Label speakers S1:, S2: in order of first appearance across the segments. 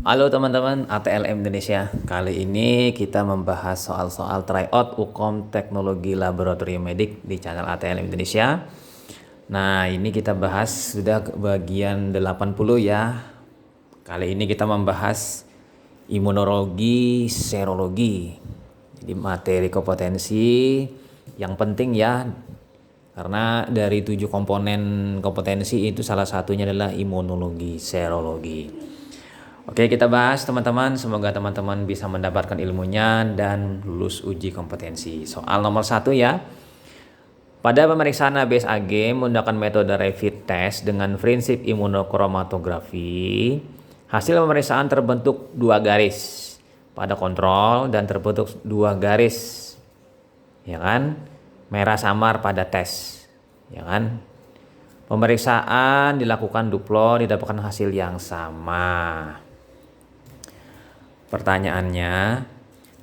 S1: Halo teman-teman ATLM Indonesia. Kali ini kita membahas soal-soal tryout UKOM Teknologi Laboratorium Medik di channel ATLM Indonesia. Nah, ini kita bahas sudah bagian 80 ya. Kali ini kita membahas imunologi, serologi. Jadi materi kompetensi yang penting ya. Karena dari 7 komponen kompetensi itu salah satunya adalah imunologi, serologi. Oke, kita bahas teman-teman. Semoga teman-teman bisa mendapatkan ilmunya dan lulus uji kompetensi. Soal nomor 1 ya. Pada pemeriksaan ABSAG menggunakan metode rapid test dengan prinsip imunokromatografi, hasil pemeriksaan terbentuk 2 garis pada kontrol dan terbentuk 2 garis, ya kan? Merah samar pada tes, ya kan? Pemeriksaan dilakukan duplon, didapatkan hasil yang sama. Pertanyaannya,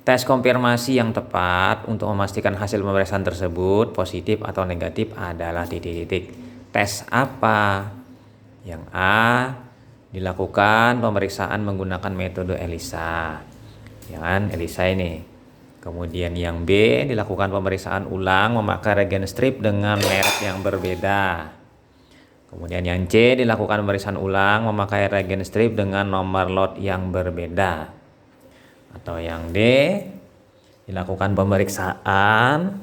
S1: tes konfirmasi yang tepat untuk memastikan hasil pemeriksaan tersebut positif atau negatif adalah titik-titik. Tes apa? Yang A, dilakukan pemeriksaan menggunakan metode ELISA. Ya kan, ELISA ini. Kemudian yang B, dilakukan pemeriksaan ulang memakai reagen strip dengan merek yang berbeda. Kemudian yang C, dilakukan pemeriksaan ulang memakai reagen strip dengan nomor lot yang berbeda. Atau yang D, dilakukan pemeriksaan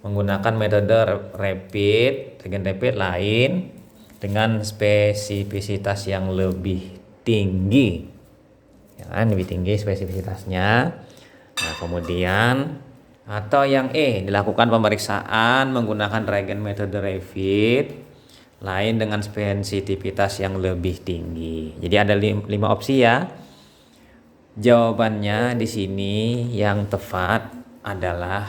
S1: menggunakan metode rapid, reagen rapid lain dengan spesifisitas yang lebih tinggi. Ya kan, lebih tinggi spesifisitasnya. Nah, kemudian atau yang E, dilakukan pemeriksaan menggunakan reagen metode rapid lain dengan sensitivitas yang lebih tinggi. Jadi ada 5 opsi ya. Jawabannya di sini yang tepat adalah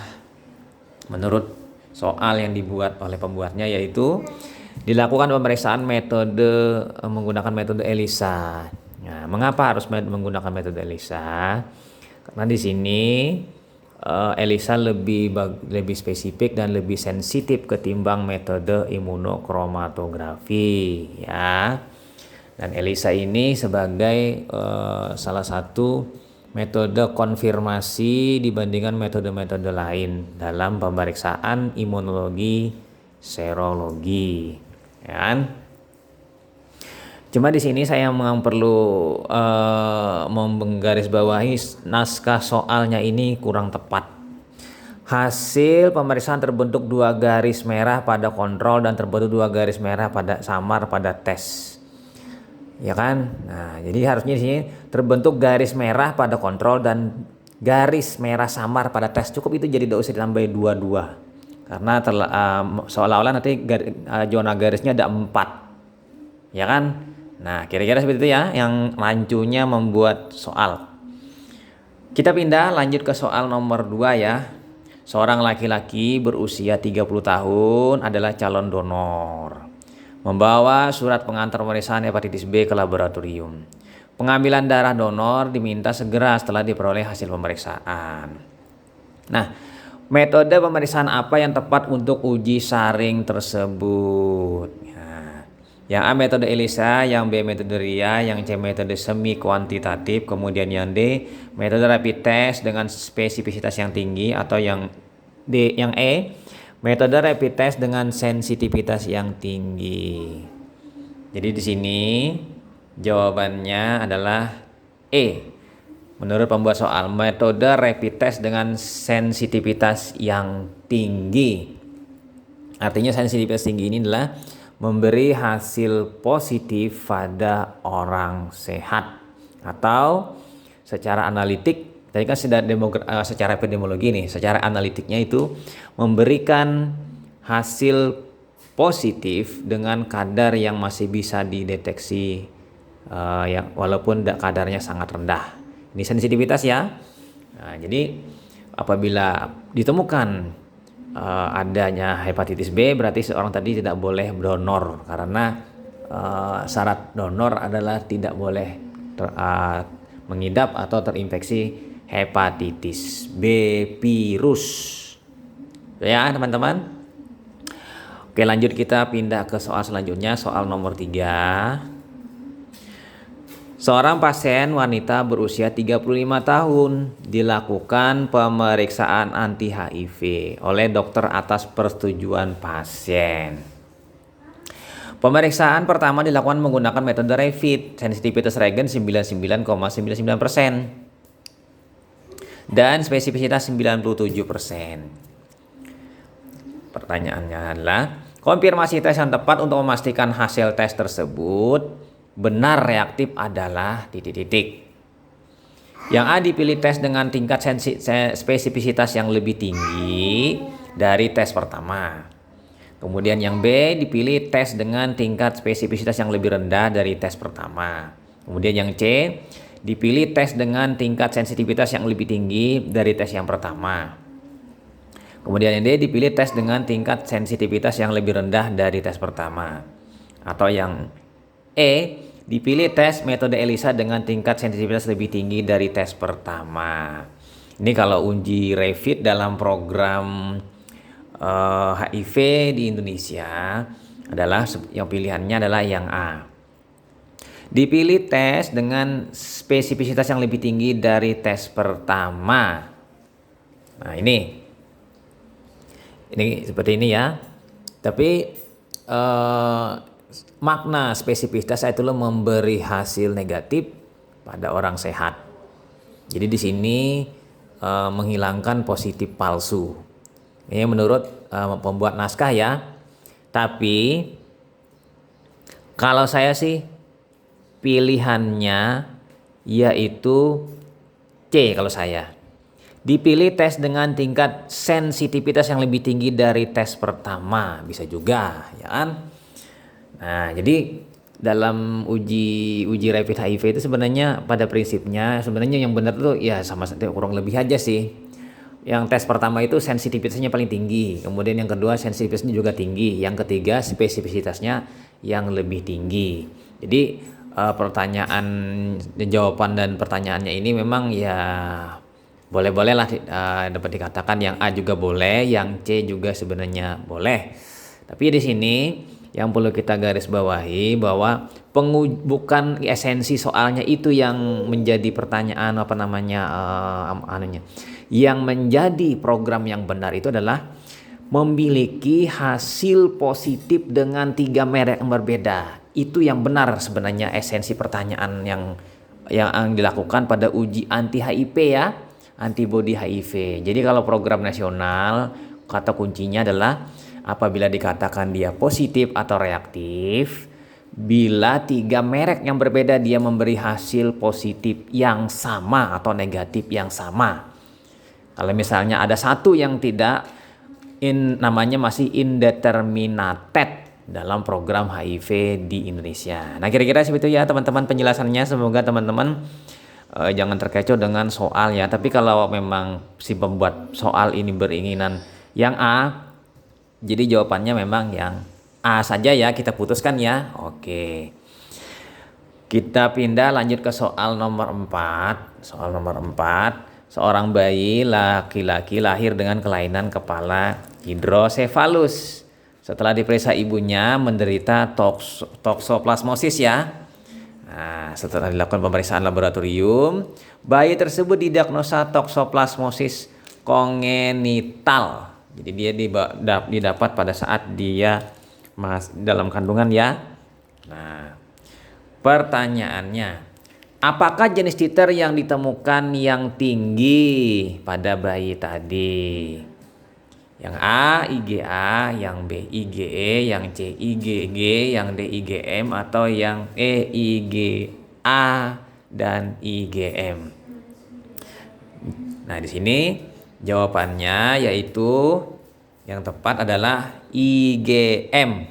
S1: menurut soal yang dibuat oleh pembuatnya, yaitu dilakukan pemeriksaan menggunakan metode ELISA. Nah, mengapa harus menggunakan metode ELISA? Karena di sini ELISA lebih spesifik dan lebih sensitif ketimbang metode imunokromatografi ya. Dan ELISA ini sebagai salah satu metode konfirmasi dibandingkan metode-metode lain dalam pemeriksaan imunologi, serologi, ya kan? Cuma di sini saya memang perlu menggarisbawahi naskah soalnya ini kurang tepat. Hasil pemeriksaan terbentuk 2 garis merah pada kontrol dan terbentuk 2 garis merah pada samar pada tes. Ya kan? Nah, jadi harusnya di sini terbentuk garis merah pada kontrol dan garis merah samar pada tes. Cukup itu, jadi tidak usah ditambahin 2-2. Karena seolah-olah nanti zona garisnya ada 4. Ya kan? Nah, kira-kira seperti itu ya yang rancunya membuat soal. Kita pindah lanjut ke soal nomor 2 ya. Seorang laki-laki berusia 30 tahun adalah calon donor. Membawa surat pengantar pemeriksaan hepatitis B ke laboratorium. Pengambilan darah donor diminta segera setelah diperoleh hasil pemeriksaan. Nah, metode pemeriksaan apa yang tepat untuk uji saring tersebut? Nah, yang A metode ELISA, yang B metode RIA, yang C metode semi kuantitatif, kemudian yang D metode rapid test dengan spesifisitas yang tinggi, atau yang E metode rapid test dengan sensitivitas yang tinggi. Jadi di sini jawabannya adalah E. Menurut pembuat soal, metode rapid test dengan sensitivitas yang tinggi. Artinya sensitivitas tinggi ini adalah memberi hasil positif pada orang sehat, atau secara analitik. Tadi kan secara epidemiologi nih, secara analitiknya itu memberikan hasil positif dengan kadar yang masih bisa dideteksi walaupun kadarnya sangat rendah. Ini sensitivitas ya. Nah, jadi apabila ditemukan adanya hepatitis B, berarti seorang tadi tidak boleh donor, karena syarat donor adalah tidak boleh mengidap atau terinfeksi hepatitis B virus. Ya, teman-teman. Oke, lanjut kita pindah ke soal selanjutnya, soal nomor 3. Seorang pasien wanita berusia 35 tahun dilakukan pemeriksaan anti HIV oleh dokter atas persetujuan pasien. Pemeriksaan pertama dilakukan menggunakan metode Rapid sensitivitas reagen 99,99% dan spesifisitas 97%. Pertanyaannya adalah, konfirmasi tes yang tepat untuk memastikan hasil tes tersebut benar reaktif adalah titik-titik. Yang A, dipilih tes dengan tingkat spesifisitas yang lebih tinggi dari tes pertama. Kemudian yang B, dipilih tes dengan tingkat spesifisitas yang lebih rendah dari tes pertama. Kemudian yang C, dipilih tes dengan tingkat sensitivitas yang lebih tinggi dari tes yang pertama. Kemudian yang D, dipilih tes dengan tingkat sensitivitas yang lebih rendah dari tes pertama. Atau yang E, dipilih tes metode ELISA dengan tingkat sensitivitas lebih tinggi dari tes pertama. Ini kalau uji Rapid dalam program HIV di Indonesia adalah yang pilihannya adalah yang A. Dipilih tes dengan spesifisitas yang lebih tinggi dari tes pertama. Nah, ini seperti ini ya. Tapi makna spesifisitas itu memberi hasil negatif pada orang sehat. Jadi di sini menghilangkan positif palsu. Ini menurut pembuat naskah ya. Tapi kalau saya sih pilihannya yaitu C kalau saya. Dipilih tes dengan tingkat sensitivitas yang lebih tinggi dari tes pertama, bisa juga ya kan. Nah, jadi dalam uji Rapid HIV itu sebenarnya pada prinsipnya sebenarnya yang benar tuh ya sama kurang lebih aja sih. Yang tes pertama itu sensitivitasnya paling tinggi, kemudian yang kedua sensitivitasnya juga tinggi, yang ketiga spesifisitasnya yang lebih tinggi. Jadi jawaban dan pertanyaannya ini memang ya boleh-boleh lah dapat dikatakan yang A juga boleh, yang C juga sebenarnya boleh. Tapi di sini yang perlu kita garis bawahi bahwa bukan esensi soalnya itu yang menjadi pertanyaan Yang menjadi program yang benar itu adalah memiliki hasil positif dengan 3 merek yang berbeda. Itu yang benar sebenarnya esensi pertanyaan yang dilakukan pada uji anti HIV ya, antibody HIV. Jadi kalau program nasional kata kuncinya adalah apabila dikatakan dia positif atau reaktif, bila 3 merek yang berbeda dia memberi hasil positif yang sama atau negatif yang sama. Kalau misalnya ada satu yang tidak, namanya masih indeterminated dalam program HIV di Indonesia. Nah, kira-kira seperti itu ya teman-teman penjelasannya. Semoga teman-teman jangan terkecoh dengan soal ya. Tapi kalau memang si pembuat soal ini beringinan yang A, jadi jawabannya memang yang A saja ya, kita putuskan ya. Oke. Kita pindah lanjut ke soal nomor 4. Soal nomor 4. Seorang bayi laki-laki lahir dengan kelainan kepala hidrosefalus. Setelah diperiksa ibunya menderita toksoplasmosis ya. Nah, setelah dilakukan pemeriksaan laboratorium, bayi tersebut didiagnosa toksoplasmosis kongenital. Jadi dia didapat pada saat dia dalam kandungan ya. Nah, pertanyaannya, apakah jenis titer yang ditemukan yang tinggi pada bayi tadi? Yang A IgA, yang B IgE, yang C IgG, yang D IgM, atau yang E IgA dan IgM. Nah, di sini jawabannya yaitu yang tepat adalah IgM,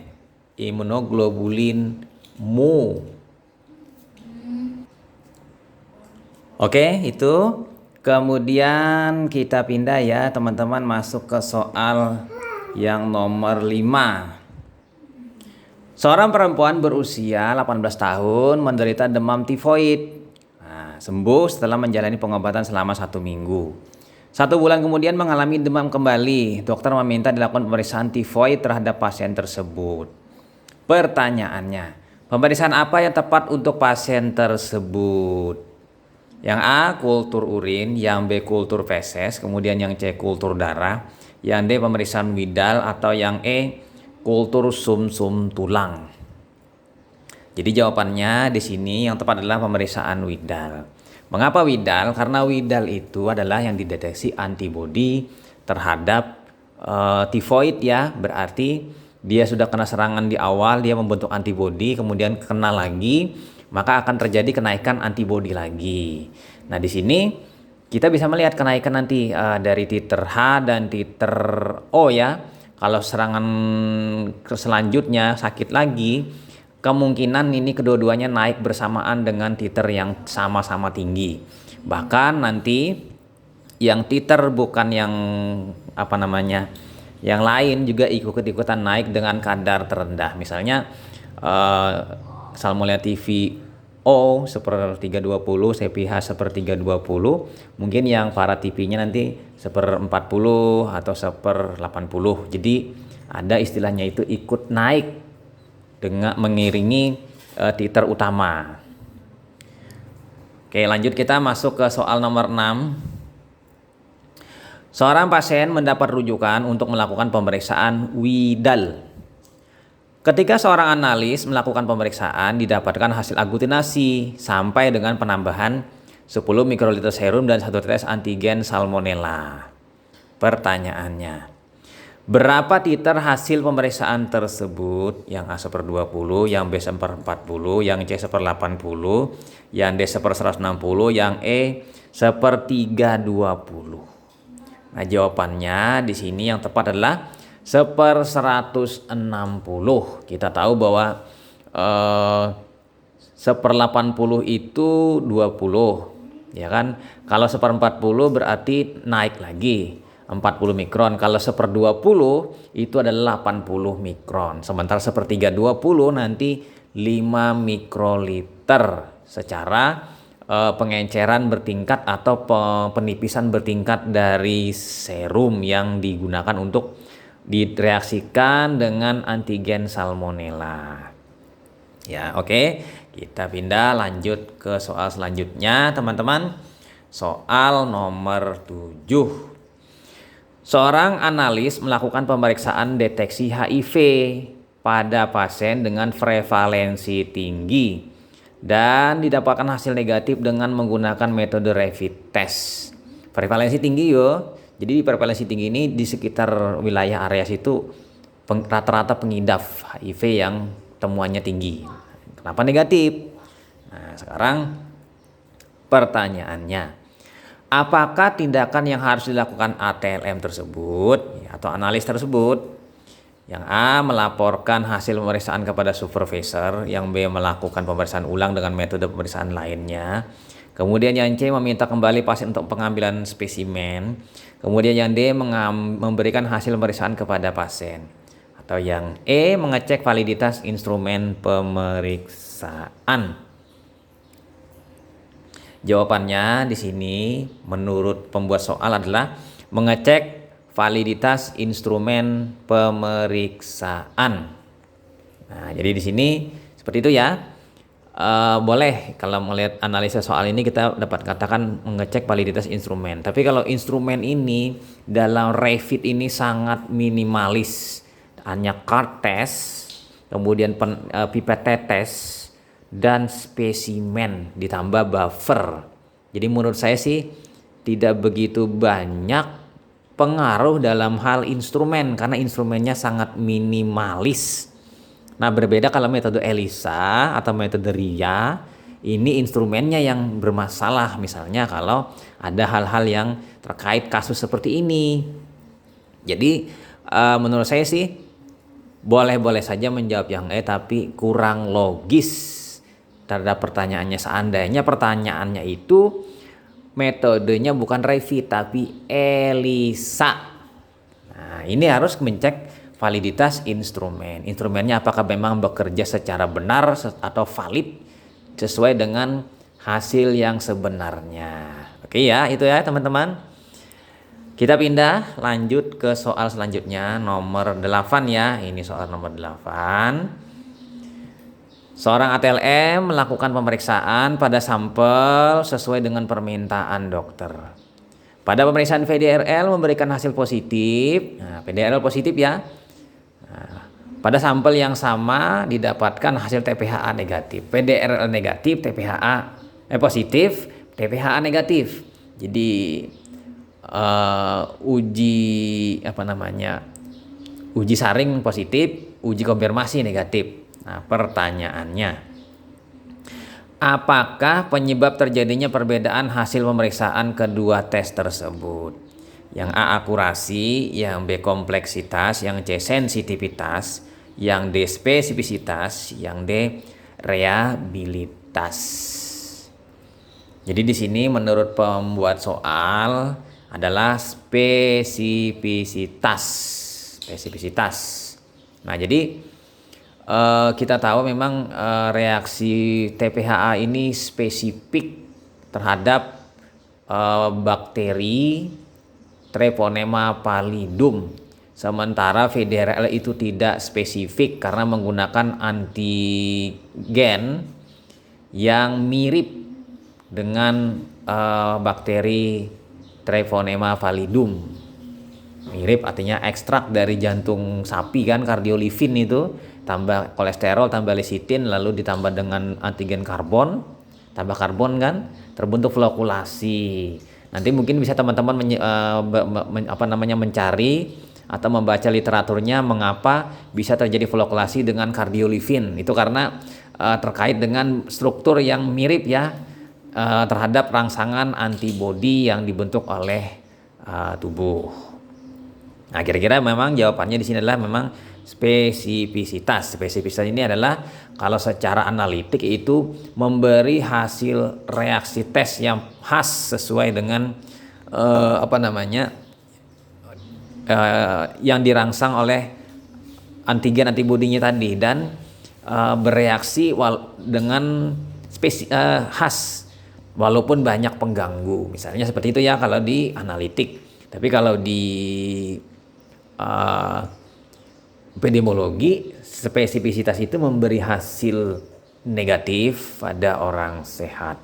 S1: imunoglobulin mu. Oke, itu. Kemudian kita pindah ya teman-teman, masuk ke soal yang nomor 5. Seorang perempuan berusia 18 tahun menderita demam tifoid. Nah, sembuh setelah menjalani pengobatan selama 1 minggu. 1 bulan kemudian mengalami demam kembali. Dokter meminta dilakukan pemeriksaan tifoid terhadap pasien tersebut. Pertanyaannya, Pemeriksaan apa yang tepat untuk pasien tersebut? Yang A, kultur urin, yang B, kultur feses, kemudian yang C, kultur darah, yang D, pemeriksaan Widal, atau yang E, kultur sum-sum tulang. Jadi jawabannya di sini yang tepat adalah pemeriksaan Widal. Mengapa Widal? Karena Widal itu adalah yang dideteksi antibodi terhadap tifoid ya, berarti dia sudah kena serangan di awal, dia membentuk antibodi, kemudian kena lagi, maka akan terjadi kenaikan antibodi lagi. Nah, di sini kita bisa melihat kenaikan nanti dari titer H dan titer O ya. Kalau serangan selanjutnya sakit lagi, kemungkinan ini kedua-duanya naik bersamaan dengan titer yang sama-sama tinggi. Bahkan nanti yang titer bukan yang yang lain juga ikut-ikutan naik dengan kadar terendah. Misalnya Salmonella TVO seper 320, CPH seper 320, mungkin yang para TP-nya nanti seper 40 atau seper 80. Jadi ada istilahnya itu ikut naik dengan mengiringi titer utama. Oke, lanjut kita masuk ke soal nomor 6. Seorang pasien mendapat rujukan untuk melakukan pemeriksaan Widal. Ketika seorang analis melakukan pemeriksaan, didapatkan hasil aglutinasi sampai dengan penambahan 10 mikroliter serum dan 1 tetes antigen salmonella. Pertanyaannya, berapa titer hasil pemeriksaan tersebut? Yang A seper 20, yang B seper 40, yang C seper 80, yang D seper 160, yang E seper 320. Nah, jawabannya di sini yang tepat adalah seper 160. Kita tahu bahwa seper 80 itu 20, ya kan? Kalau seper 40 berarti naik lagi 40 mikron. Kalau seper 20 itu adalah 80 mikron. Sementara seper 320 nanti 5 mikroliter secara pengenceran bertingkat atau penipisan bertingkat dari serum yang digunakan untuk direaksikan dengan antigen salmonella. Ya, oke. Kita pindah lanjut ke soal selanjutnya, teman-teman. Soal nomor 7. Seorang analis melakukan pemeriksaan deteksi HIV pada pasien dengan prevalensi tinggi dan didapatkan hasil negatif dengan menggunakan metode rapid test. Prevalensi tinggi yo. Jadi prevalensi tinggi ini di sekitar wilayah area situ rata-rata pengidap HIV yang temuannya tinggi. Kenapa negatif? Nah, sekarang pertanyaannya, apakah tindakan yang harus dilakukan ATLM tersebut atau analis tersebut? Yang A, melaporkan hasil pemeriksaan kepada supervisor. Yang B, melakukan pemeriksaan ulang dengan metode pemeriksaan lainnya. Kemudian yang C, meminta kembali pasien untuk pengambilan spesimen. Kemudian yang D, memberikan hasil pemeriksaan kepada pasien. Atau yang E, mengecek validitas instrumen pemeriksaan. Jawabannya di sini menurut pembuat soal adalah mengecek validitas instrumen pemeriksaan. Nah, jadi di sini seperti itu ya. Boleh kalau melihat analisis soal ini kita dapat katakan mengecek validitas instrumen. Tapi kalau instrumen ini dalam Revit ini sangat minimalis. Hanya card test, kemudian pipet tetes dan spesimen ditambah buffer. Jadi menurut saya sih tidak begitu banyak pengaruh dalam hal instrumen karena instrumennya sangat minimalis. Nah, berbeda kalau metode ELISA atau metode RIA, ini instrumennya yang bermasalah. Misalnya kalau ada hal-hal yang terkait kasus seperti ini. Jadi menurut saya sih boleh-boleh saja menjawab yang E, tapi kurang logis terhadap pertanyaannya. Seandainya pertanyaannya itu metodenya bukan Revit tapi ELISA. Nah, ini harus mencek validitas instrumen. Instrumennya apakah memang bekerja secara benar atau valid sesuai dengan hasil yang sebenarnya. Oke ya, itu ya teman-teman. Kita pindah lanjut ke soal selanjutnya nomor 8 ya. Ini soal nomor 8. Seorang ATLM melakukan pemeriksaan pada sampel sesuai dengan permintaan dokter. Pada pemeriksaan VDRL memberikan hasil positif. Nah, VDRL positif ya. Nah, pada sampel yang sama didapatkan hasil TPHA negatif. VDRL negatif, TPHA positif, TPHA negatif. Jadi uji saring positif, uji konfirmasi negatif. Nah, pertanyaannya, apakah penyebab terjadinya perbedaan hasil pemeriksaan kedua tes tersebut? Yang A akurasi, yang B kompleksitas, yang C sensitivitas, yang D spesifisitas, yang D reliabilitas. Jadi di sini menurut pembuat soal adalah spesifisitas. Nah, jadi kita tahu memang reaksi TPHA ini spesifik terhadap bakteri Treponema pallidum, sementara VDRL itu tidak spesifik karena menggunakan antigen yang mirip dengan bakteri Treponema pallidum. Mirip artinya ekstrak dari jantung sapi kan, kardiolipin itu, tambah kolesterol, tambah lecitin, lalu ditambah dengan antigen karbon, tambah karbon kan, terbentuk flokulasi. Nanti mungkin bisa teman-teman mencari atau membaca literaturnya mengapa bisa terjadi flokulasi dengan kardiolipin. Itu karena terkait dengan struktur yang mirip ya terhadap rangsangan antibodi yang dibentuk oleh tubuh. Nah, kira-kira memang jawabannya di sini adalah memang spesifisitas. Spesifisitas ini adalah kalau secara analitik itu memberi hasil reaksi tes yang khas sesuai dengan yang dirangsang oleh antigen antibodinya tadi, dan bereaksi dengan khas walaupun banyak pengganggu. Misalnya seperti itu ya kalau di analitik. Tapi kalau di epidemiologi, spesifisitas itu memberi hasil negatif pada orang sehat.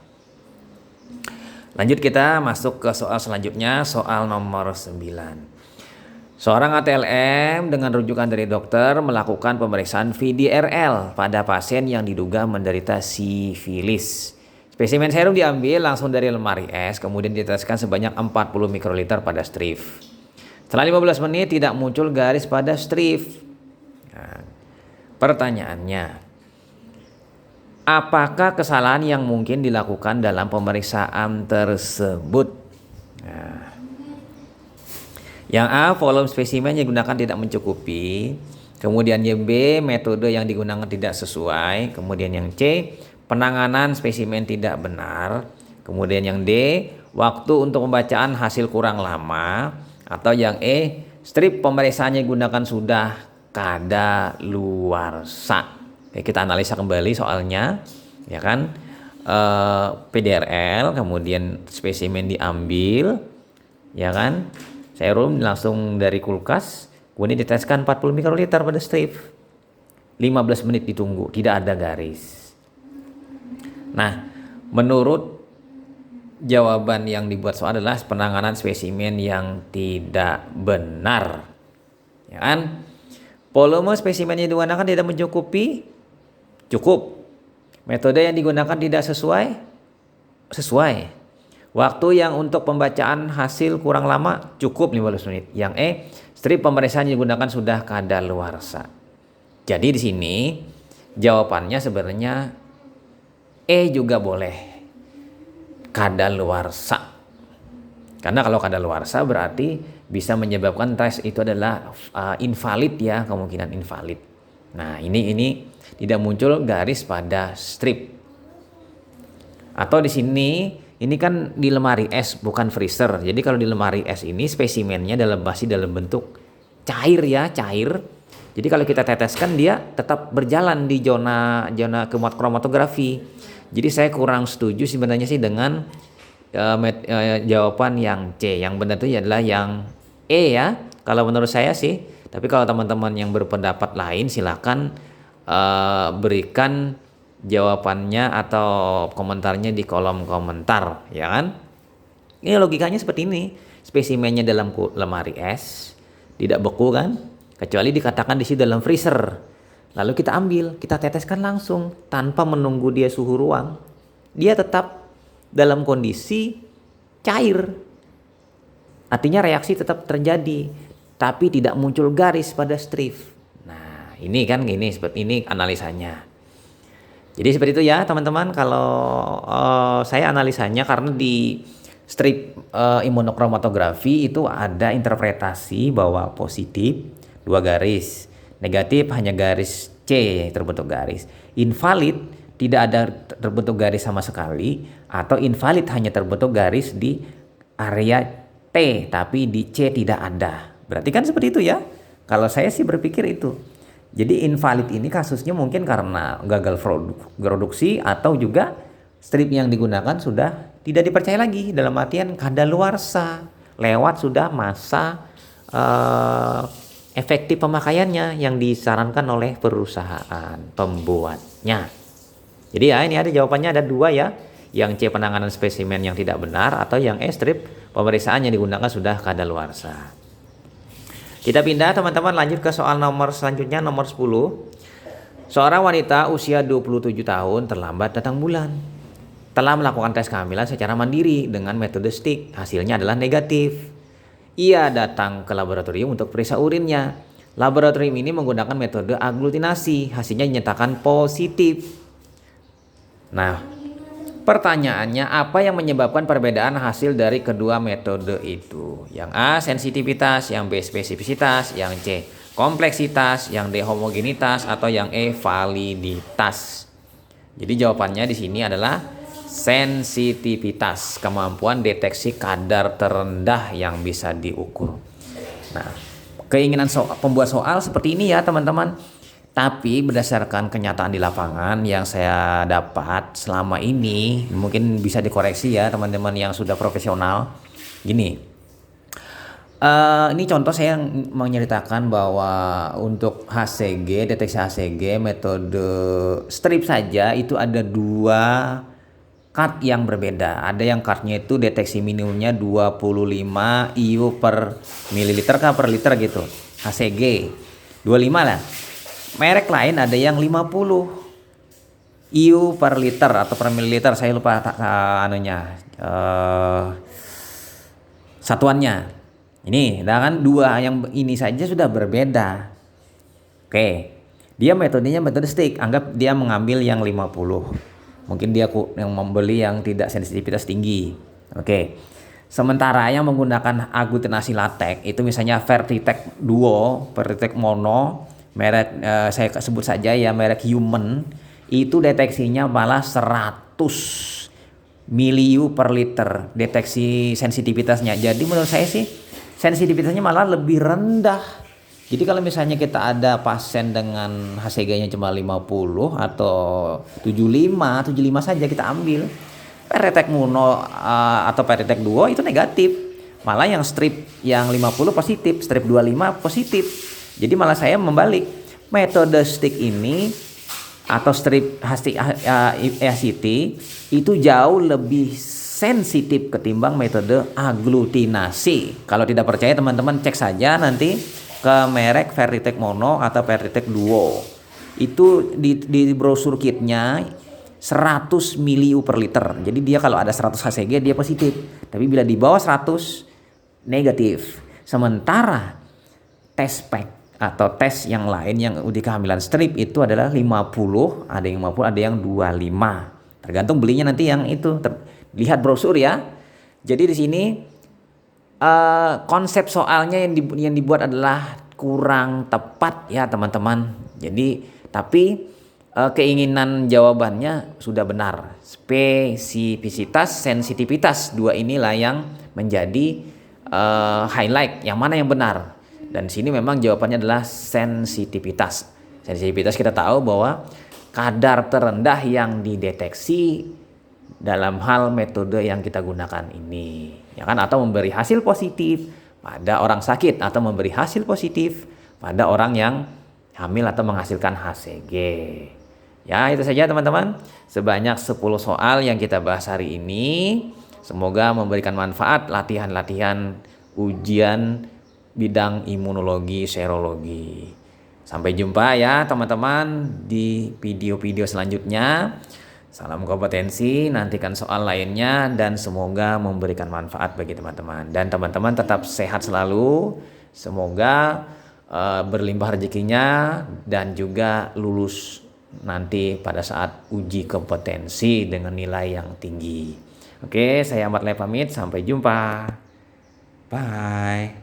S1: Lanjut, kita masuk ke soal selanjutnya, soal nomor 9. Seorang ATLM dengan rujukan dari dokter melakukan pemeriksaan VDRL pada pasien yang diduga menderita sifilis. Spesimen serum diambil langsung dari lemari es, kemudian diteteskan sebanyak 40 mikroliter pada strip. Setelah 15 menit tidak muncul garis pada strip. Nah, pertanyaannya, apakah kesalahan yang mungkin dilakukan dalam pemeriksaan tersebut? Nah, yang A, volume spesimen yang digunakan tidak mencukupi. Kemudian yang B, metode yang digunakan tidak sesuai. Kemudian yang C, penanganan spesimen tidak benar. Kemudian yang D, waktu untuk pembacaan hasil kurang lama. Atau yang E, strip pemeriksaannya digunakan sudah kadaluarsa. Oke, kita analisa kembali soalnya, ya kan? PDRL, kemudian spesimen diambil, ya kan? Serum langsung dari kulkas, kemudian diteskan 40 mikroliter pada strip. 15 menit ditunggu, tidak ada garis. Nah, menurut jawaban yang dibuat soal adalah penanganan spesimen yang tidak benar, ya kan? Volume spesimen yang digunakan tidak mencukupi, cukup. Metode yang digunakan tidak sesuai. Waktu yang untuk pembacaan hasil kurang lama, cukup 15 menit. Yang E, strip pemeriksaan yang digunakan sudah kadaluarsa. Jadi di sini jawabannya sebenarnya E juga boleh, kadaluarsa. Karena kalau kadaluarsa berarti bisa menyebabkan tes itu adalah invalid ya, kemungkinan invalid. Nah, ini tidak muncul garis pada strip. Atau di sini ini kan di lemari es bukan freezer. Jadi kalau di lemari es ini spesimennya masih dalam bentuk cair ya, cair. Jadi kalau kita teteskan dia tetap berjalan di zona kromatografi. Jadi saya kurang setuju sebenarnya sih dengan jawaban yang C. Yang benar itu adalah yang E ya, kalau menurut saya sih. Tapi kalau teman-teman yang berpendapat lain silakan berikan jawabannya atau komentarnya di kolom komentar, ya kan? Ini logikanya seperti ini. Spesimennya dalam lemari es, tidak beku kan? Kecuali dikatakan di sini dalam freezer. Lalu kita ambil, kita teteskan langsung tanpa menunggu dia suhu ruang. Dia tetap dalam kondisi cair. Artinya reaksi tetap terjadi, tapi tidak muncul garis pada strip. Nah, ini kan gini, seperti ini analisanya. Jadi seperti itu ya teman-teman. Kalau saya analisanya karena di strip imunokromatografi itu ada interpretasi bahwa positif 2 garis, negatif hanya garis C terbentuk garis, invalid tidak ada terbentuk garis sama sekali, atau invalid hanya terbentuk garis di area T tapi di C tidak ada. Berarti kan seperti itu ya. Kalau saya sih berpikir itu. Jadi invalid ini kasusnya mungkin karena gagal produksi atau juga strip yang digunakan sudah tidak dipercaya lagi, dalam artian kadaluarsa, lewat sudah masa efektif pemakaiannya yang disarankan oleh perusahaan pembuatnya. Jadi ya ini ada jawabannya, ada 2 ya, yang C penanganan spesimen yang tidak benar, atau yang E strip pemeriksaan yang digunakan sudah kadaluarsa. Kita pindah teman-teman, lanjut ke soal nomor selanjutnya, nomor 10. Seorang wanita usia 27 tahun terlambat datang bulan. Telah melakukan tes kehamilan secara mandiri dengan metode stick. Hasilnya adalah negatif. Ia datang ke laboratorium untuk periksa urinnya. Laboratorium ini menggunakan metode aglutinasi. Hasilnya dinyatakan positif. Nah, pertanyaannya, apa yang menyebabkan perbedaan hasil dari kedua metode itu? Yang A sensitivitas, yang B spesifisitas, yang C kompleksitas, yang D homogenitas, atau yang E validitas. Jadi jawabannya di sini adalah sensitivitas, kemampuan deteksi kadar terendah yang bisa diukur. Nah, keinginan pembuat soal seperti ini ya teman-teman. Tapi berdasarkan kenyataan di lapangan yang saya dapat selama ini, mungkin bisa dikoreksi ya teman-teman yang sudah profesional. Gini, ini contoh saya menceritakan bahwa untuk HCG, deteksi HCG metode strip saja itu ada 2 cut yang berbeda. Ada yang cutnya itu deteksi minimumnya 25 IU per mililiter kah per liter gitu. HCG 25 lah. Merek lain ada yang 50 IU per liter atau per mililiter, saya lupa satuannya. Ini, kan 2 yang ini saja sudah berbeda. Oke, dia metodenya metode stick. Anggap dia mengambil yang 50. Mungkin dia yang membeli yang tidak sensitivitas tinggi. Oke. Sementara yang menggunakan aglutinasi latex itu misalnya Vertitec Duo, Vertitec Mono, merek saya sebut saja ya merek Human, itu deteksinya malah 100 miliu per liter deteksi sensitivitasnya. Jadi menurut saya sih sensitivitasnya malah lebih rendah. Jadi kalau misalnya kita ada pasien dengan HCG-nya cuma 50 atau 75 saja kita ambil. Vertitec Mono atau Vertitec Duo itu negatif. Malah yang strip yang 50 positif, strip 25 positif. Jadi malah saya membalik, metode stick ini atau strip ACT itu jauh lebih sensitif ketimbang metode aglutinasi. Kalau tidak percaya teman-teman cek saja nanti ke merek Vertitec Mono atau Vertitec Duo. Itu di brosur kitnya 100 miliu per liter. Jadi dia kalau ada 100 HCG dia positif. Tapi bila di bawah 100 negatif. Sementara tes pack atau tes yang lain yang uji kehamilan strip itu adalah 50, ada yang 50, ada yang 25. Tergantung belinya nanti yang itu. Lihat brosur ya. Jadi di sini konsep soalnya yang dibuat adalah kurang tepat ya teman-teman. Jadi tapi keinginan jawabannya sudah benar. Spesifisitas, sensitivitas, 2 inilah yang menjadi highlight. Yang mana yang benar? Dan di sini memang jawabannya adalah sensitivitas. Sensitivitas kita tahu bahwa kadar terendah yang dideteksi dalam hal metode yang kita gunakan ini, ya kan, atau memberi hasil positif pada orang sakit atau memberi hasil positif pada orang yang hamil atau menghasilkan HCG. Ya, itu saja teman-teman. Sebanyak 10 soal yang kita bahas hari ini. Semoga memberikan manfaat latihan-latihan ujian bidang imunologi, serologi. Sampai jumpa ya teman-teman di video-video selanjutnya. Salam kompetensi, nantikan soal lainnya dan semoga memberikan manfaat bagi teman-teman. Dan teman-teman tetap sehat selalu. Semoga berlimpah rezekinya dan juga lulus nanti pada saat uji kompetensi dengan nilai yang tinggi. Oke, saya Ahmad Le pamit, sampai jumpa. Bye.